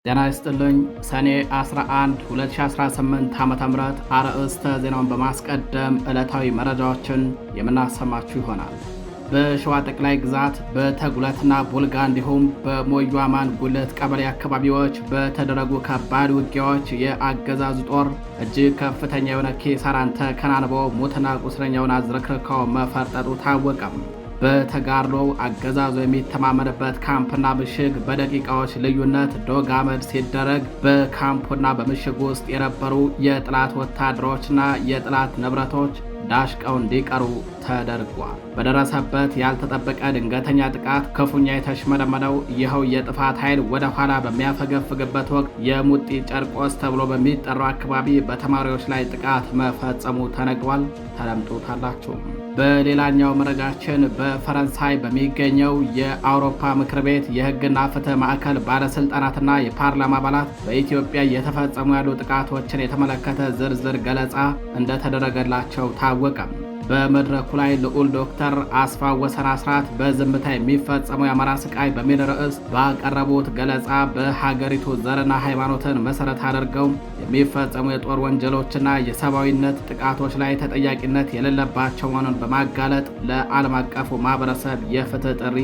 ጤና ይስጥልኝ። ሰኔ 11 2018 ዓ.ም አርዕስተ ዜናውን በማስቀደም ዕለታዊ መረጃዎችን የምናሰማችሁ ይሆናል። በሸዋ ጠቅላይ ግዛት በተጉለትና ቡልጋ እንዲሁም በሞዩ አማን ጉልት ቀበሌ አካባቢዎች በተደረጉ ከባድ ውጊያዎች የአገዛዙ ጦር እጅግ ከፍተኛ የሆነ ኪሳራን ተከናንቦ ሙትና ቁስለኛውን አዝረክርከው መፈርጠጡ ታወቀም። በተጋድሎው አገዛዙ የሚተማመንበት ካምፕና ምሽግ በደቂቃዎች ልዩነት ዶግ አመድ ሲደረግ በካምፑና በምሽጉ ውስጥ የነበሩ የጥላት ወታደሮችና የጥላት ንብረቶች ዳሽቀው እንዲቀሩ ተደርጓል። በደረሰበት ያልተጠበቀ ድንገተኛ ጥቃት ክፉኛ የተሽመደመደው ይኸው የጥፋት ኃይል ወደ ኋላ በሚያፈገፍግበት ወቅት የሙጢ ጨርቆስ ተብሎ በሚጠራው አካባቢ በተማሪዎች ላይ ጥቃት መፈጸሙ ተነግሯል። ተደምጡታላችሁ። በሌላኛው መረጃችን በፈረንሳይ በሚገኘው የአውሮፓ ምክር ቤት የሕግና ፍትህ ማዕከል ባለስልጣናትና የፓርላማ አባላት በኢትዮጵያ እየተፈጸሙ ያሉ ጥቃቶችን የተመለከተ ዝርዝር ገለጻ እንደተደረገላቸው ታወቀም። በመድረኩ ላይ ልዑል ዶክተር አስፋው ወሰን አስራት በዝምታ የሚፈጸመው የአማራ ስቃይ በሚል ርዕስ ባቀረቡት ገለጻ በሀገሪቱ ዘርና ሃይማኖትን መሰረት አድርገው የሚፈጸሙ የጦር ወንጀሎችና የሰብአዊነት ጥቃቶች ላይ ተጠያቂነት የሌለባቸው መሆኑን በማጋለጥ ለዓለም አቀፉ ማህበረሰብ የፍትህ ጥሪ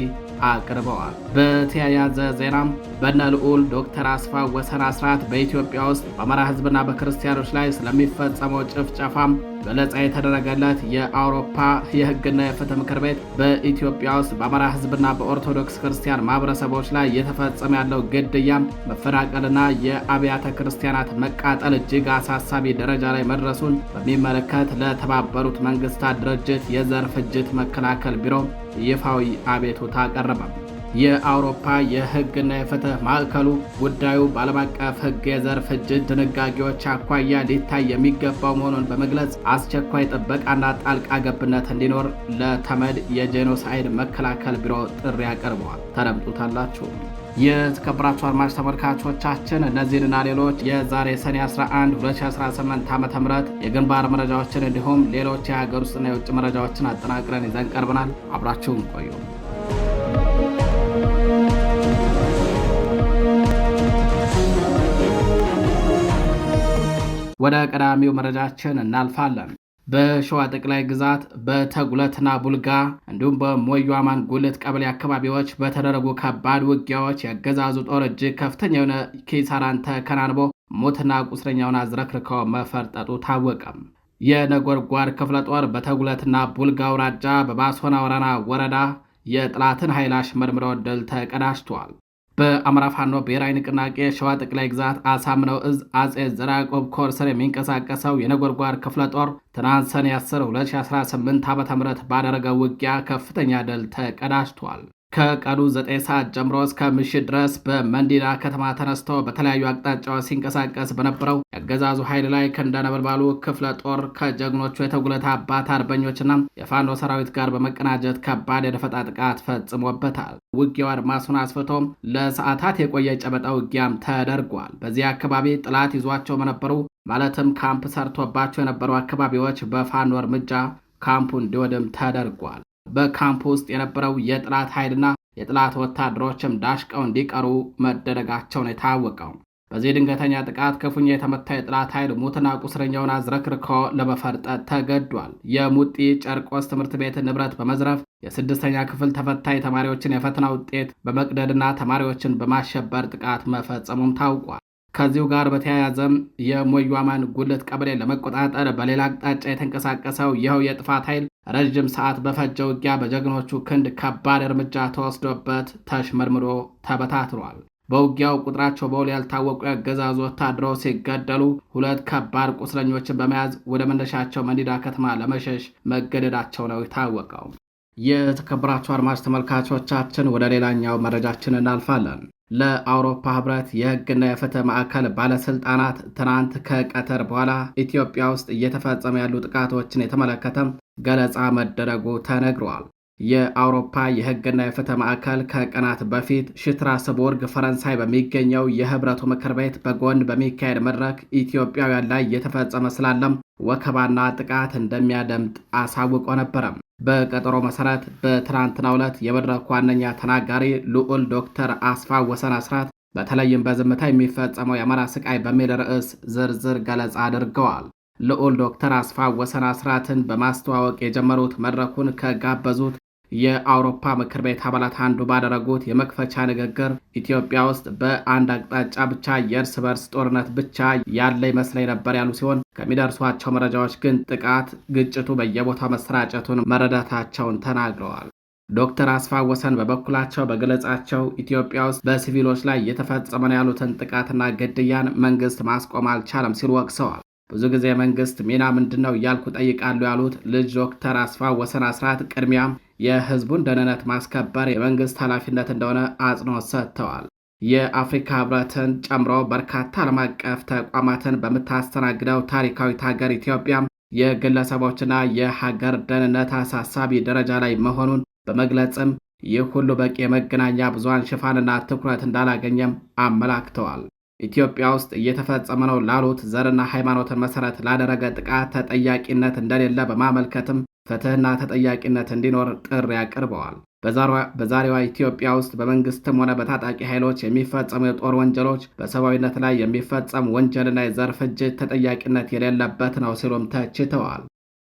አቅርበዋል። በተያያዘ ዜናም በነ ልዑል ዶክተር አስፋው ወሰን አስራት በኢትዮጵያ ውስጥ በአማራ ህዝብና በክርስቲያኖች ላይ ስለሚፈጸመው ጭፍጨፋም ገለጻ የተደረገለት የአውሮፓ የህግና የፍትህ ምክር ቤት በኢትዮጵያ ውስጥ በአማራ ህዝብና በኦርቶዶክስ ክርስቲያን ማህበረሰቦች ላይ እየተፈጸመ ያለው ግድያም፣ መፈናቀልና የአብያተ ክርስቲያናት መቃጠል እጅግ አሳሳቢ ደረጃ ላይ መድረሱን በሚመለከት ለተባበሩት መንግስታት ድርጅት የዘር ፍጅት መከላከል ቢሮ ይፋዊ አቤቱታ አቀረበ። የአውሮፓ የህግና የፍትህ ማዕከሉ ጉዳዩ በዓለም አቀፍ ህግ የዘር ፍጅት ድንጋጌዎች አኳያ ሊታይ የሚገባው መሆኑን በመግለጽ አስቸኳይ ጥበቃና ጣልቃ ገብነት እንዲኖር ለተመድ የጄኖሳይድ መከላከል ቢሮ ጥሪ አቅርበዋል። ተደምጡታላችሁ። የተከበራችሁ አድማጭ ተመልካቾቻችን እነዚህንና ሌሎች የዛሬ ሰኔ 11 2018 ዓ.ም የግንባር መረጃዎችን እንዲሁም ሌሎች የሀገር ውስጥና የውጭ መረጃዎችን አጠናቅረን ይዘን ቀርበናል። አብራችሁን ቆዩ። ወደ ቀዳሚው መረጃችን እናልፋለን። በሸዋ ጠቅላይ ግዛት በተጉለትና ቡልጋ እንዲሁም በሞዩ አማን ጉልት ቀበሌ አካባቢዎች በተደረጉ ከባድ ውጊያዎች የአገዛዙ ጦር እጅግ ከፍተኛ የሆነ ኪሳራን ተከናንቦ ሞትና ቁስለኛውን አዝረክርከው መፈርጠጡ ታወቀም። የነጎድጓድ ክፍለ ጦር በተጉለትና ቡልጋ አውራጃ በባሶና ወረና ወረዳ የጥላትን ኃይል አሽመድምዶ ድል ተቀዳጅቷል። በአማራ ፋኖ ብሔራዊ ንቅናቄ ሸዋ ጠቅላይ ግዛት አሳምነው እዝ አጼ ዘርዓ ያዕቆብ ኮር ስር የሚንቀሳቀሰው የነጎድጓድ ክፍለ ጦር ትናንት ሰኔ 10 2018 ዓ.ም ባደረገው ውጊያ ከፍተኛ ድል ተቀዳጅቷል። ከቀኑ 9 ሰዓት ጀምሮ እስከ ምሽት ድረስ በመንዲዳ ከተማ ተነስቶ በተለያዩ አቅጣጫዎች ሲንቀሳቀስ በነበረው የአገዛዙ ኃይል ላይ ክንደ ነበልባሉ ክፍለ ጦር ከጀግኖቹ የተጉለት አባት አርበኞችና የፋኖ ሰራዊት ጋር በመቀናጀት ከባድ የደፈጣ ጥቃት ፈጽሞበታል። ውጊያው አድማሱን አስፍቶም ለሰዓታት የቆየ ጨበጣ ውጊያም ተደርጓል። በዚህ አካባቢ ጥላት ይዟቸው በነበሩ ማለትም ካምፕ ሰርቶባቸው የነበሩ አካባቢዎች በፋኖ እርምጃ ካምፑ እንዲወድም ተደርጓል። በካምፕ ውስጥ የነበረው የጥላት ኃይልና የጥላት ወታደሮችም ዳሽቀው እንዲቀሩ መደረጋቸውን የታወቀው። በዚህ ድንገተኛ ጥቃት ክፉኛ የተመታ የጥላት ኃይል ሙትና ቁስለኛውን አዝረክርኮ ለመፈርጠጥ ተገዷል። የሙጢ ጨርቆስ ትምህርት ቤት ንብረት በመዝረፍ የስድስተኛ ክፍል ተፈታኝ ተማሪዎችን የፈተና ውጤት በመቅደድና ተማሪዎችን በማሸበር ጥቃት መፈጸሙም ታውቋል። ከዚሁ ጋር በተያያዘም የሞዩ አማን ጉልት ቀበሌ ለመቆጣጠር በሌላ አቅጣጫ የተንቀሳቀሰው ይኸው የጥፋት ኃይል ረዥም ሰዓት በፈጀ ውጊያ በጀግኖቹ ክንድ ከባድ እርምጃ ተወስዶበት ተሽመርምሮ ተበታትሯል። በውጊያው ቁጥራቸው በውል ያልታወቁ የአገዛዙ ወታደሮች ሲገደሉ፣ ሁለት ከባድ ቁስለኞችን በመያዝ ወደ መነሻቸው መንዲዳ ከተማ ለመሸሽ መገደዳቸው ነው የታወቀው። የተከበራችሁ አድማጭ ተመልካቾቻችን ወደ ሌላኛው መረጃችን እናልፋለን። ለአውሮፓ ህብረት የህግና የፍትህ ማዕከል ባለስልጣናት ትናንት ከቀትር በኋላ ኢትዮጵያ ውስጥ እየተፈጸሙ ያሉ ጥቃቶችን የተመለከተም ገለጻ መደረጉ ተነግሯል። የአውሮፓ የህግና የፍትህ ማዕከል ከቀናት በፊት ሽትራስቡርግ ፈረንሳይ በሚገኘው የህብረቱ ምክር ቤት በጎን በሚካሄድ መድረክ ኢትዮጵያውያን ላይ እየተፈጸመ ስላለም ወከባና ጥቃት እንደሚያደምጥ አሳውቆ ነበረም። በቀጠሮ መሰረት በትናንትናው ዕለት የመድረኩ ዋነኛ ተናጋሪ ልዑል ዶክተር አስፋው ወሰን አስራት በተለይም በዝምታ የሚፈጸመው የአማራ ስቃይ በሚል ርዕስ ዝርዝር ገለጻ አድርገዋል። ልዑል ዶክተር አስፋው ወሰን አስራትን በማስተዋወቅ የጀመሩት መድረኩን ከጋበዙት የአውሮፓ ምክር ቤት አባላት አንዱ ባደረጉት የመክፈቻ ንግግር ኢትዮጵያ ውስጥ በአንድ አቅጣጫ ብቻ የእርስ በርስ ጦርነት ብቻ ያለ ይመስለኝ ነበር ያሉ ሲሆን ከሚደርሷቸው መረጃዎች ግን ጥቃት፣ ግጭቱ በየቦታው መሰራጨቱን መረዳታቸውን ተናግረዋል። ዶክተር አስፋው ወሰን በበኩላቸው በገለጻቸው ኢትዮጵያ ውስጥ በሲቪሎች ላይ እየተፈጸመ ነው ያሉትን ጥቃትና ግድያን መንግስት ማስቆም አልቻለም ሲሉ ወቅሰዋል። ብዙ ጊዜ መንግስት ሚና ምንድን ነው እያልኩ ጠይቃሉ ያሉት ልጅ ዶክተር አስፋው ወሰን አስራት ቅድሚያም የህዝቡን ደህንነት ማስከበር የመንግስት ኃላፊነት እንደሆነ አጽንኦት ሰጥተዋል። የአፍሪካ ህብረትን ጨምሮ በርካታ ዓለም አቀፍ ተቋማትን በምታስተናግደው ታሪካዊት ሀገር ኢትዮጵያም የግለሰቦችና የሀገር ደህንነት አሳሳቢ ደረጃ ላይ መሆኑን በመግለጽም ይህ ሁሉ በቂ የመገናኛ ብዙሃን ሽፋንና ትኩረት እንዳላገኘም አመላክተዋል። ኢትዮጵያ ውስጥ እየተፈጸመ ነው ላሉት ዘርና ሃይማኖትን መሰረት ላደረገ ጥቃት ተጠያቂነት እንደሌለ በማመልከትም ፍትህና ተጠያቂነት እንዲኖር ጥሪ አቅርበዋል። በዛሬዋ ኢትዮጵያ ውስጥ በመንግስትም ሆነ በታጣቂ ኃይሎች የሚፈጸሙ የጦር ወንጀሎች፣ በሰብአዊነት ላይ የሚፈጸም ወንጀልና የዘር ፍጅት ተጠያቂነት የሌለበት ነው ሲሉም ተችተዋል።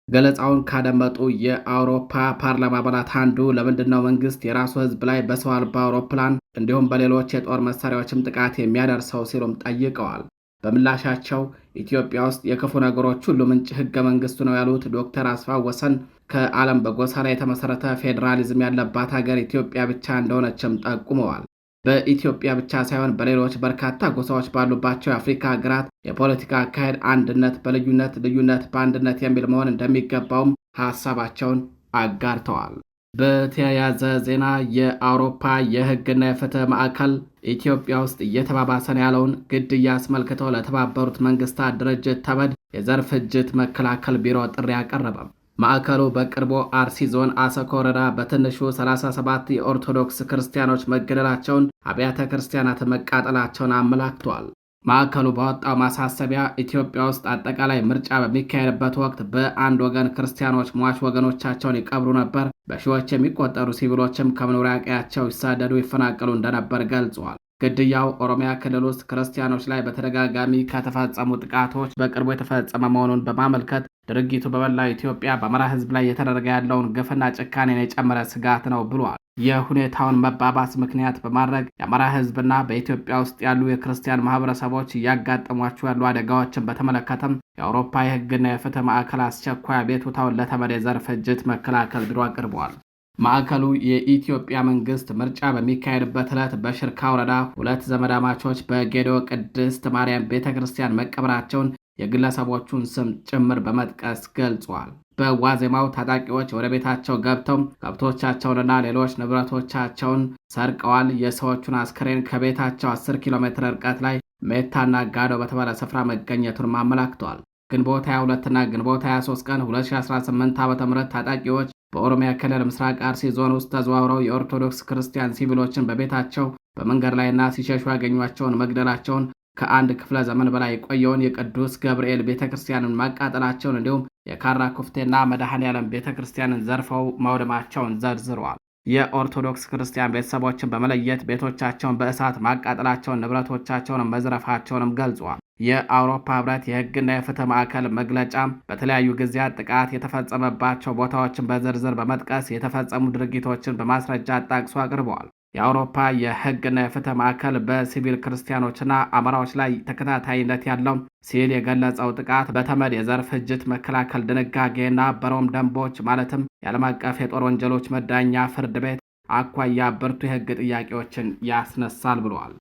ገለጻውን ካደመጡ የአውሮፓ ፓርላማ አባላት አንዱ ለምንድን ነው መንግስት የራሱ ህዝብ ላይ በሰው አልባ አውሮፕላን እንዲሁም በሌሎች የጦር መሳሪያዎችም ጥቃት የሚያደርሰው ሲሉም ጠይቀዋል። በምላሻቸው ኢትዮጵያ ውስጥ የክፉ ነገሮች ሁሉ ምንጭ ህገ መንግስቱ ነው ያሉት ዶክተር አስፋው ወሰን ከዓለም በጎሳ ላይ የተመሰረተ ፌዴራሊዝም ያለባት ሀገር ኢትዮጵያ ብቻ እንደሆነችም ጠቁመዋል። በኢትዮጵያ ብቻ ሳይሆን በሌሎች በርካታ ጎሳዎች ባሉባቸው የአፍሪካ ሀገራት የፖለቲካ አካሄድ አንድነት በልዩነት ልዩነት በአንድነት የሚል መሆን እንደሚገባውም ሀሳባቸውን አጋርተዋል። በተያያዘ ዜና የአውሮፓ የህግና የፍትህ ማዕከል ኢትዮጵያ ውስጥ እየተባባሰን ያለውን ግድያ አስመልክተው ለተባበሩት መንግስታት ድርጅት ተመድ የዘር ፍጅት መከላከል ቢሮ ጥሪ አቀረበም። ማዕከሉ በቅርቡ አርሲ ዞን አሰኮ ወረዳ በትንሹ 37 የኦርቶዶክስ ክርስቲያኖች መገደላቸውን፣ አብያተ ክርስቲያናት መቃጠላቸውን አመላክቷል። ማዕከሉ ባወጣው ማሳሰቢያ ኢትዮጵያ ውስጥ አጠቃላይ ምርጫ በሚካሄድበት ወቅት በአንድ ወገን ክርስቲያኖች ሟች ወገኖቻቸውን ይቀብሩ ነበር፣ በሺዎች የሚቆጠሩ ሲቪሎችም ከመኖሪያ ቀያቸው ይሳደዱ፣ ይፈናቀሉ እንደነበር ገልጿል። ግድያው ኦሮሚያ ክልል ውስጥ ክርስቲያኖች ላይ በተደጋጋሚ ከተፈጸሙ ጥቃቶች በቅርቡ የተፈጸመ መሆኑን በማመልከት ድርጊቱ በመላው ኢትዮጵያ በአማራ ሕዝብ ላይ የተደረገ ያለውን ግፍና ጭካኔን የጨመረ ስጋት ነው ብሏል። የሁኔታውን መባባስ ምክንያት በማድረግ የአማራ ሕዝብና በኢትዮጵያ ውስጥ ያሉ የክርስቲያን ማህበረሰቦች እያጋጠሟቸው ያሉ አደጋዎችን በተመለከተም የአውሮፓ የሕግና የፍትህ ማዕከል አስቸኳይ አቤቱታውን ለተመድ የዘር ፍጅት መከላከል ቢሮ አቅርበዋል። ማዕከሉ የኢትዮጵያ መንግስት ምርጫ በሚካሄድበት ዕለት በሽርካ ወረዳ 2 ዘመዳማቾች በጌዴኦ ቅድስት ማርያም ቤተ ክርስቲያን መቀበራቸውን የግለሰቦቹን ስም ጭምር በመጥቀስ ገልጿል። በዋዜማው ታጣቂዎች ወደ ቤታቸው ገብተው ከብቶቻቸውንና ሌሎች ንብረቶቻቸውን ሰርቀዋል። የሰዎቹን አስክሬን ከቤታቸው 10 ኪሎ ሜትር ርቀት ላይ ሜታና ጋዶ በተባለ ስፍራ መገኘቱን አመላክተዋል። ግንቦት 22ና ግንቦት 23 ቀን 2018 ዓ.ም ታጣቂዎች በኦሮሚያ ክልል ምስራቅ አርሲ ዞን ውስጥ ተዘዋውረው የኦርቶዶክስ ክርስቲያን ሲቪሎችን በቤታቸው በመንገድ ላይና ሲሸሹ ያገኟቸውን መግደላቸውን፣ ከአንድ ክፍለ ዘመን በላይ የቆየውን የቅዱስ ገብርኤል ቤተ ክርስቲያንን ማቃጠላቸውን እንዲሁም የካራ ኩፍቴና መድኃኔዓለም ቤተ ክርስቲያንን ዘርፈው ማውደማቸውን ዘርዝረዋል። የኦርቶዶክስ ክርስቲያን ቤተሰቦችን በመለየት ቤቶቻቸውን በእሳት ማቃጠላቸውን፣ ንብረቶቻቸውን መዝረፋቸውንም ገልጿል። የአውሮፓ ህብረት የህግና የፍትህ ማዕከል መግለጫ በተለያዩ ጊዜያት ጥቃት የተፈጸመባቸው ቦታዎችን በዝርዝር በመጥቀስ የተፈጸሙ ድርጊቶችን በማስረጃ አጣቅሶ አቅርበዋል። የአውሮፓ የህግና የፍትህ ማዕከል በሲቪል ክርስቲያኖችና አማራዎች ላይ ተከታታይነት ያለው ሲል የገለጸው ጥቃት በተመድ የዘር ፍጅት መከላከል ድንጋጌና በሮም ደንቦች ማለትም የዓለም አቀፍ የጦር ወንጀሎች መዳኛ ፍርድ ቤት አኳያ ብርቱ የህግ ጥያቄዎችን ያስነሳል ብለዋል።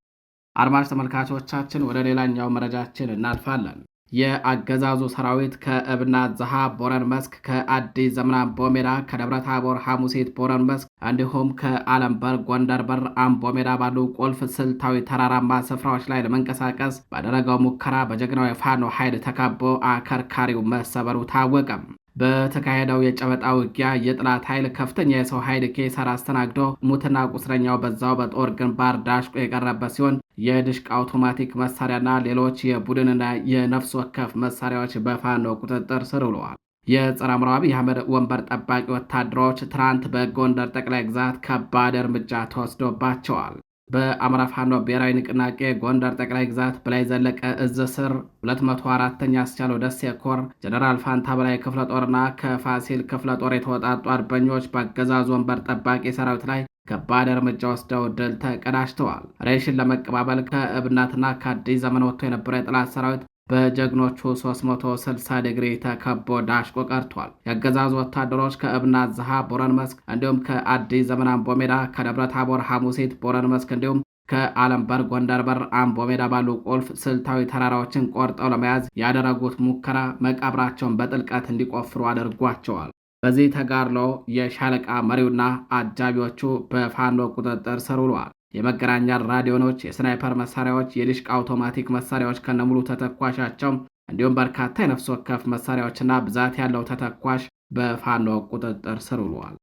አድማጭ ተመልካቾቻችን ወደ ሌላኛው መረጃችን እናልፋለን። የአገዛዙ ሰራዊት ከእብናት ዘሃ ቦረን መስክ፣ ከአዲስ ዘመን አምቦ ሜዳ፣ ከደብረ ታቦር ሐሙሲት ቦረን መስክ እንዲሁም ከአለም በር ጎንደር በር አምቦ ሜዳ ባሉ ቁልፍ ስልታዊ ተራራማ ስፍራዎች ላይ ለመንቀሳቀስ ባደረገው ሙከራ በጀግናው የፋኖ ኃይል ተካቦ አከርካሪው መሰበሩ ታወቀም። በተካሄደው የጨበጣ ውጊያ የጥላት ኃይል ከፍተኛ የሰው ኃይል ኪሳራ አስተናግዶ ሙትና ቁስለኛው በዛው በጦር ግንባር ዳሽቆ የቀረበት ሲሆን የድሽቅ አውቶማቲክ መሳሪያና ሌሎች የቡድንና የነፍስ ወከፍ መሳሪያዎች በፋኖ ቁጥጥር ስር ውለዋል። የጸረ አብይ አህመድ ወንበር ጠባቂ ወታደሮች ትናንት በጎንደር ጠቅላይ ግዛት ከባድ እርምጃ ተወስዶባቸዋል። በአማራ ፋኖ ብሔራዊ ንቅናቄ ጎንደር ጠቅላይ ግዛት በላይ ዘለቀ እዝ ስር 204ኛ አስቻለው ደሴ ኮር ጀነራል ፋንታ በላይ ክፍለ ጦርና ከፋሲል ክፍለ ጦር የተወጣጡ አርበኞች በአገዛዙ ወንበር ጠባቂ ሰራዊት ላይ ከባድ እርምጃ ወስደው ድል ተቀዳጅተዋል። ሬሽን ለመቀባበል ከእብናትና ከአዲስ ዘመን ወጥቶ የነበረ የጠላት ሰራዊት በጀግኖቹ 360 ዲግሪ ተከቦ ዳሽቆ ቀርቷል። የአገዛዙ ወታደሮች ከእብናት ዝሃ ቦረን መስክ እንዲሁም ከአዲስ ዘመን አምቦ ሜዳ ከደብረ ታቦር ሐሙሲት ቦረን መስክ እንዲሁም ከአለም በር ጎንደር በር አምቦ ሜዳ ባሉ ቁልፍ ስልታዊ ተራራዎችን ቆርጠው ለመያዝ ያደረጉት ሙከራ መቃብራቸውን በጥልቀት እንዲቆፍሩ አድርጓቸዋል። በዚህ ተጋድሎ የሻለቃ መሪውና አጃቢዎቹ በፋኖ ቁጥጥር ስር ውለዋል። የመገናኛ ራዲዮኖች፣ የስናይፐር መሳሪያዎች፣ የዲሽቃ አውቶማቲክ መሳሪያዎች ከነሙሉ ተተኳሻቸው እንዲሁም በርካታ የነፍስ ወከፍ መሳሪያዎችና ብዛት ያለው ተተኳሽ በፋኖ ቁጥጥር ስር ውለዋል።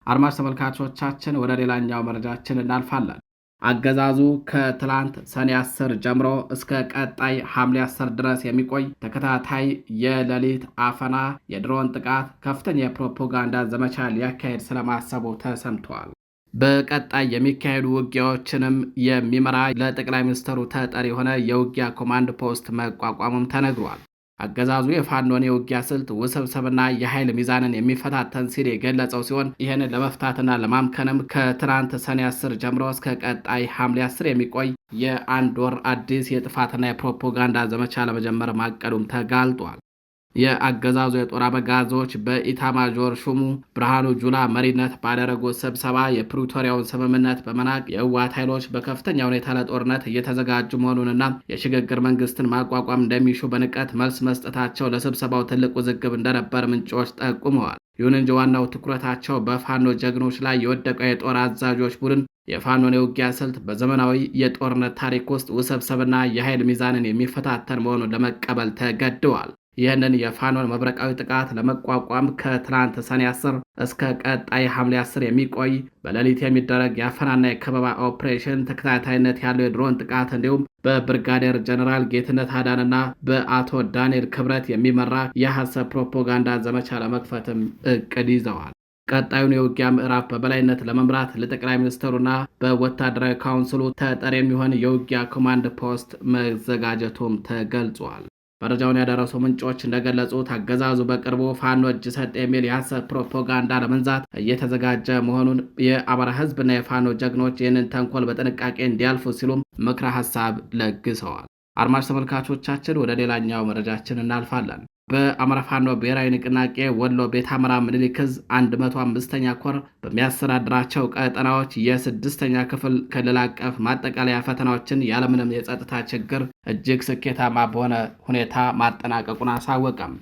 አድማጭ ተመልካቾቻችን ወደ ሌላኛው መረጃችን እናልፋለን። አገዛዙ ከትላንት ሰኔ 10 ጀምሮ እስከ ቀጣይ ሐምሌ 10 ድረስ የሚቆይ ተከታታይ የሌሊት አፈና፣ የድሮን ጥቃት፣ ከፍተኛ የፕሮፓጋንዳ ዘመቻ ሊያካሄድ ስለማሰቡ ተሰምቷል። በቀጣይ የሚካሄዱ ውጊያዎችንም የሚመራ ለጠቅላይ ሚኒስትሩ ተጠሪ የሆነ የውጊያ ኮማንድ ፖስት መቋቋሙም ተነግሯል። አገዛዙ የፋኖን የውጊያ ስልት ውስብስብና የኃይል ሚዛንን የሚፈታተን ሲል የገለጸው ሲሆን ይህንን ለመፍታትና ለማምከንም ከትናንት ሰኔ 10 ጀምሮ እስከ ቀጣይ ሐምሌ 10 የሚቆይ የአንድ ወር አዲስ የጥፋትና የፕሮፓጋንዳ ዘመቻ ለመጀመር ማቀዱም ተጋልጧል። የአገዛዙ የጦር አበጋዞች በኢታማዦር ሹሙ ብርሃኑ ጁላ መሪነት ባደረጉት ስብሰባ የፕሪቶሪያውን ስምምነት በመናቅ የህወሓት ኃይሎች በከፍተኛ ሁኔታ ለጦርነት እየተዘጋጁ መሆኑንና የሽግግር መንግስትን ማቋቋም እንደሚሹ በንቀት መልስ መስጠታቸው ለስብሰባው ትልቅ ውዝግብ እንደነበር ምንጮች ጠቁመዋል። ይሁን እንጂ ዋናው ትኩረታቸው በፋኖ ጀግኖች ላይ የወደቀው የጦር አዛዦች ቡድን የፋኖን የውጊያ ስልት በዘመናዊ የጦርነት ታሪክ ውስጥ ውስብስብና የኃይል ሚዛንን የሚፈታተን መሆኑን ለመቀበል ተገደዋል። ይህንን የፋኖን መብረቃዊ ጥቃት ለመቋቋም ከትናንት ሰኔ 10 እስከ ቀጣይ ሐምሌ 10 የሚቆይ በሌሊት የሚደረግ የአፈናና የከበባ ኦፕሬሽን፣ ተከታታይነት ያለው የድሮን ጥቃት እንዲሁም በብርጋዴር ጀነራል ጌትነት አዳንና በአቶ ዳንኤል ክብረት የሚመራ የሐሰት ፕሮፓጋንዳ ዘመቻ ለመክፈትም እቅድ ይዘዋል። ቀጣዩን የውጊያ ምዕራፍ በበላይነት ለመምራት ለጠቅላይ ሚኒስትሩና በወታደራዊ ካውንስሉ ተጠሪ የሚሆን የውጊያ ኮማንድ ፖስት መዘጋጀቱም ተገልጿል። መረጃውን ያደረሱ ምንጮች እንደገለጹት አገዛዙ በቅርቡ ፋኖ እጅ ሰጥ የሚል የሐሰት ፕሮፓጋንዳ ለመንዛት እየተዘጋጀ መሆኑን የአማራ ሕዝብና የፋኖ ጀግኖች ይህንን ተንኮል በጥንቃቄ እንዲያልፉ ሲሉም ምክረ ሐሳብ ለግሰዋል። አድማጭ ተመልካቾቻችን ወደ ሌላኛው መረጃችን እናልፋለን። በአማራ ፋኖ ብሔራዊ ንቅናቄ ወሎ ቤት አማራ ምኒልክ ዕዝ 105ኛ ኮር በሚያስተዳድራቸው ቀጠናዎች የ6ኛ ክፍል ክልል አቀፍ ማጠቃለያ ፈተናዎችን ያለምንም የጸጥታ ችግር እጅግ ስኬታማ በሆነ ሁኔታ ማጠናቀቁን አሳወቀም።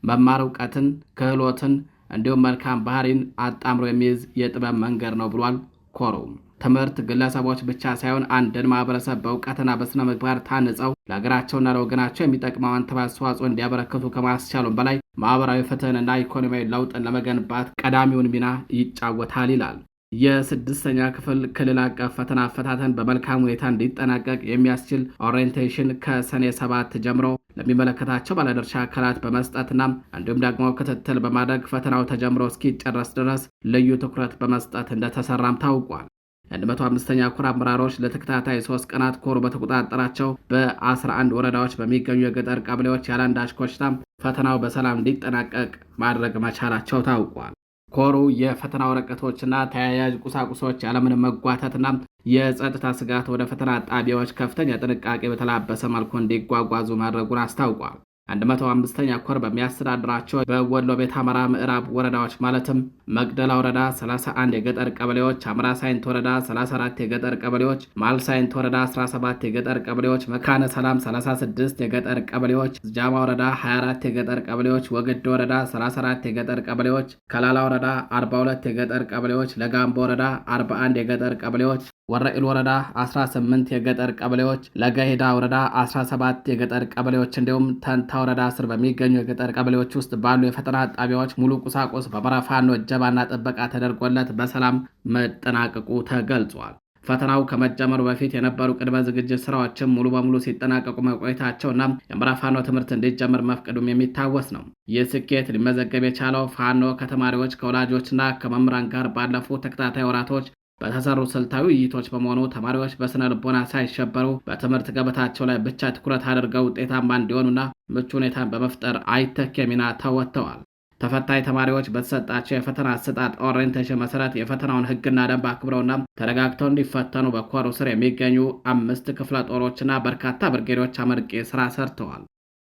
መማር እውቀትን፣ ክህሎትን እንዲሁም መልካም ባህሪን አጣምሮ የሚይዝ የጥበብ መንገድ ነው ብሏል ኮሩ። ትምህርት ግለሰቦች ብቻ ሳይሆን አንድን ማህበረሰብ በእውቀትና በስነ ምግባር ታንጸው ለሀገራቸውና ለወገናቸው የሚጠቅመው አዎንታዊ አስተዋጽኦ እንዲያበረክቱ ከማስቻሉም በላይ ማህበራዊ ፍትህንና ኢኮኖሚያዊ ለውጥን ለመገንባት ቀዳሚውን ሚና ይጫወታል ይላል። የ6ኛ ክፍል ክልል አቀፍ ፈተና አፈታተን በመልካም ሁኔታ እንዲጠናቀቅ የሚያስችል ኦሪየንቴሽን ከሰኔ 7 ጀምሮ ለሚመለከታቸው ባለድርሻ አካላት በመስጠትና እንዲሁም ደግሞ ክትትል በማድረግ ፈተናው ተጀምሮ እስኪጨረስ ድረስ ልዩ ትኩረት በመስጠት እንደተሰራም ታውቋል። የ105ኛ ኮር አመራሮች ለተከታታይ 3 ቀናት ኮሩ በተቆጣጠራቸው በ11 ወረዳዎች በሚገኙ የገጠር ቀበሌዎች ያለአንዳች ኮሽታ ፈተናው በሰላም እንዲጠናቀቅ ማድረግ መቻላቸው ታውቋል። ኮሩ የፈተና ወረቀቶችና ተያያዥ ቁሳቁሶች ያለምንም መጓተትና የጸጥታ ስጋት ወደ ፈተና ጣቢያዎች ከፍተኛ ጥንቃቄ በተላበሰ መልኩ እንዲጓጓዙ ማድረጉን አስታውቋል። 105ኛ ኮር በሚያስተዳድራቸው በወሎ ቤት አማራ ምዕራብ ወረዳዎች ማለትም መቅደላ ወረዳ 31 የገጠር ቀበሌዎች፣ አምራ ሳይንት ወረዳ 34 የገጠር ቀበሌዎች፣ ማል ሳይንት ወረዳ 17 የገጠር ቀበሌዎች፣ መካነ ሰላም 36 የገጠር ቀበሌዎች፣ ጃማ ወረዳ 24 የገጠር ቀበሌዎች፣ ወግድ ወረዳ 34 የገጠር ቀበሌዎች፣ ከላላ ወረዳ 42 የገጠር ቀበሌዎች፣ ለጋምቦ ወረዳ 41 የገጠር ቀበሌዎች፣ ወረኢል ወረዳ 18 የገጠር ቀበሌዎች፣ ለገሄዳ ወረዳ 17 የገጠር ቀበሌዎች እንዲሁም ተንታ ወረዳ ስር በሚገኙ የገጠር ቀበሌዎች ውስጥ ባሉ የፈተና ጣቢያዎች ሙሉ ቁሳቁስ በአማራ ፋኖ እጀባና ጥበቃ ተደርጎለት በሰላም መጠናቀቁ ተገልጿል። ፈተናው ከመጀመሩ በፊት የነበሩ ቅድመ ዝግጅት ስራዎችም ሙሉ በሙሉ ሲጠናቀቁ መቆየታቸውና የአማራ ፋኖ ትምህርት እንዲጀምር መፍቀዱም የሚታወስ ነው። ይህ ስኬት ሊመዘገብ የቻለው ፋኖ ከተማሪዎች ከወላጆችና ከመምህራን ጋር ባለፉት ተከታታይ ወራቶች በተሰሩ ስልታዊ ውይይቶች በመሆኑ ተማሪዎች በስነ ልቦና ሳይሸበሩ በትምህርት ገበታቸው ላይ ብቻ ትኩረት አድርገው ውጤታማ እንዲሆኑና ምቹ ሁኔታን በመፍጠር አይተኬ ሚና ተወጥተዋል። ተፈታኝ ተማሪዎች በተሰጣቸው የፈተና አሰጣጥ ኦሪየንቴሽን መሰረት የፈተናውን ሕግና ደንብ አክብረውና ተረጋግተው እንዲፈተኑ በኮሩ ስር የሚገኙ 5 ክፍለ ጦሮችና በርካታ ብርጌዶች አመርቂ ስራ ሰርተዋል።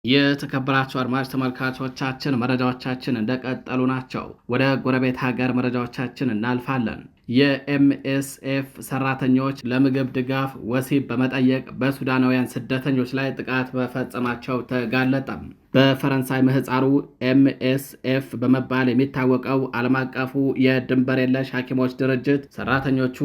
የተከበራችሁ አድማጭ ተመልካቾቻችን መረጃዎቻችን እንደቀጠሉ ናቸው። ወደ ጎረቤት ሀገር መረጃዎቻችን እናልፋለን። የኤምኤስኤፍ ሰራተኞች ለምግብ ድጋፍ ወሲብ በመጠየቅ በሱዳናውያን ስደተኞች ላይ ጥቃት መፈጸማቸው ተጋለጠ። በፈረንሳይ ምህፃሩ ኤምኤስኤፍ በመባል የሚታወቀው ዓለም አቀፉ የድንበር የለሽ ሐኪሞች ድርጅት ሰራተኞቹ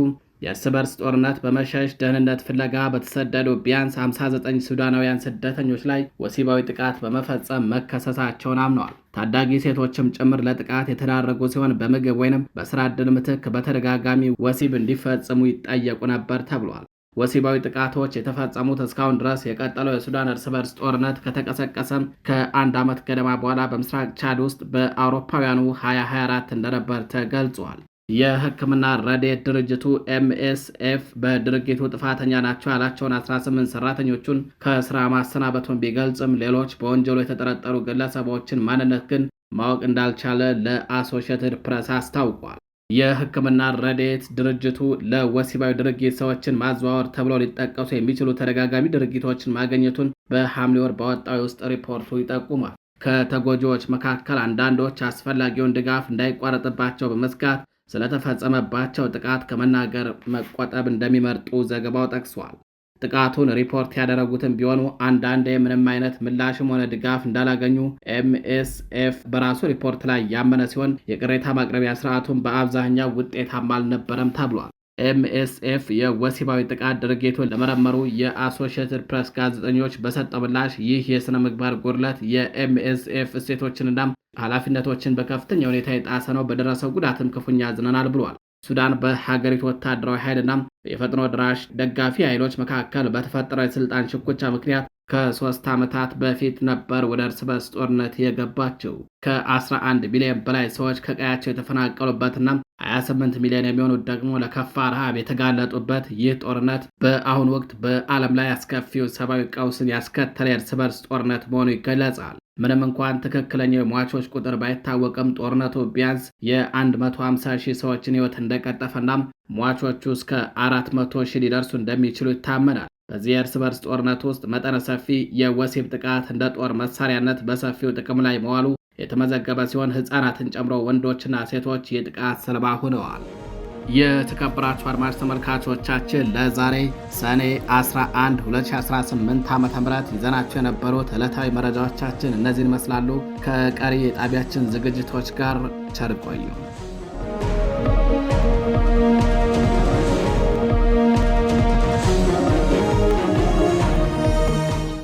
የእርስ በርስ ጦርነት በመሸሽ ደህንነት ፍለጋ በተሰደዱ ቢያንስ 59 ሱዳናውያን ስደተኞች ላይ ወሲባዊ ጥቃት በመፈጸም መከሰሳቸውን አምነዋል። ታዳጊ ሴቶችም ጭምር ለጥቃት የተዳረጉ ሲሆን በምግብ ወይንም በስራ ዕድል ምትክ በተደጋጋሚ ወሲብ እንዲፈጽሙ ይጠየቁ ነበር ተብሏል። ወሲባዊ ጥቃቶች የተፈጸሙት እስካሁን ድረስ የቀጠለው የሱዳን እርስ በርስ ጦርነት ከተቀሰቀሰም ከ1 ዓመት ገደማ በኋላ በምስራቅ ቻድ ውስጥ በአውሮፓውያኑ 2024 እንደነበር ተገልጿል። የሕክምና ረድኤት ድርጅቱ ኤምኤስኤፍ በድርጊቱ ጥፋተኛ ናቸው ያላቸውን 18 ሰራተኞቹን ከስራ ማሰናበቱን ቢገልጽም ሌሎች በወንጀሉ የተጠረጠሩ ግለሰቦችን ማንነት ግን ማወቅ እንዳልቻለ ለአሶሺየትድ ፕሬስ አስታውቋል። የሕክምና ረድኤት ድርጅቱ ለወሲባዊ ድርጊት ሰዎችን ማዘዋወር ተብለው ሊጠቀሱ የሚችሉ ተደጋጋሚ ድርጊቶችን ማግኘቱን በሐምሌ ወር ባወጣው የውስጥ ሪፖርቱ ይጠቁማል። ከተጎጂዎች መካከል አንዳንዶች አስፈላጊውን ድጋፍ እንዳይቋረጥባቸው በመስጋት ስለተፈጸመባቸው ጥቃት ከመናገር መቆጠብ እንደሚመርጡ ዘገባው ጠቅሷል። ጥቃቱን ሪፖርት ያደረጉትም ቢሆኑ አንዳንዴ ምንም አይነት ምላሽም ሆነ ድጋፍ እንዳላገኙ ኤምኤስኤፍ በራሱ ሪፖርት ላይ ያመነ ሲሆን የቅሬታ ማቅረቢያ ስርዓቱን በአብዛኛው ውጤታማ አልነበረም ተብሏል። ኤምኤስኤፍ የወሲባዊ ጥቃት ድርጊቱን ለመረመሩ የአሶሺየትድ ፕሬስ ጋዜጠኞች በሰጠው ምላሽ ይህ የሥነ ምግባር ጉድለት የኤምኤስኤፍ እሴቶችንና ኃላፊነቶችን በከፍተኛ ሁኔታ የጣሰ ነው፣ በደረሰው ጉዳትም ክፉኛ አዝነናል ብሏል። ሱዳን በሀገሪቱ ወታደራዊ ኃይልና የፈጥኖ ድራሽ ደጋፊ ኃይሎች መካከል በተፈጠረው የስልጣን ሽኩቻ ምክንያት ከ3 ዓመታት በፊት ነበር ወደ እርስ በርስ ጦርነት የገባቸው። ከ11 ሚሊዮን በላይ ሰዎች ከቀያቸው የተፈናቀሉበትና 28 ሚሊዮን የሚሆኑት ደግሞ ለከፋ ረሃብ የተጋለጡበት ይህ ጦርነት በአሁኑ ወቅት በዓለም ላይ አስከፊው ሰብአዊ ቀውስን ያስከተለ የእርስ በርስ ጦርነት መሆኑ ይገለጻል። ምንም እንኳን ትክክለኛው የሟቾች ቁጥር ባይታወቅም ጦርነቱ ቢያንስ የ150 ሺህ ሰዎችን ሕይወት እንደቀጠፈና ሟቾቹ እስከ 400 ሺህ ሊደርሱ እንደሚችሉ ይታመናል። በዚህ የእርስ በርስ ጦርነት ውስጥ መጠነ ሰፊ የወሲብ ጥቃት እንደ ጦር መሳሪያነት በሰፊው ጥቅም ላይ መዋሉ የተመዘገበ ሲሆን ሕፃናትን ጨምሮ ወንዶችና ሴቶች የጥቃት ሰለባ ሆነዋል። የተከበራችሁ አድማጭ ተመልካቾቻችን ለዛሬ ሰኔ 11 2018 ዓ.ም ይዘናቸው የነበሩት ዕለታዊ መረጃዎቻችን እነዚህን ይመስላሉ። ከቀሪ የጣቢያችን ዝግጅቶች ጋር ቸር ቆዩ።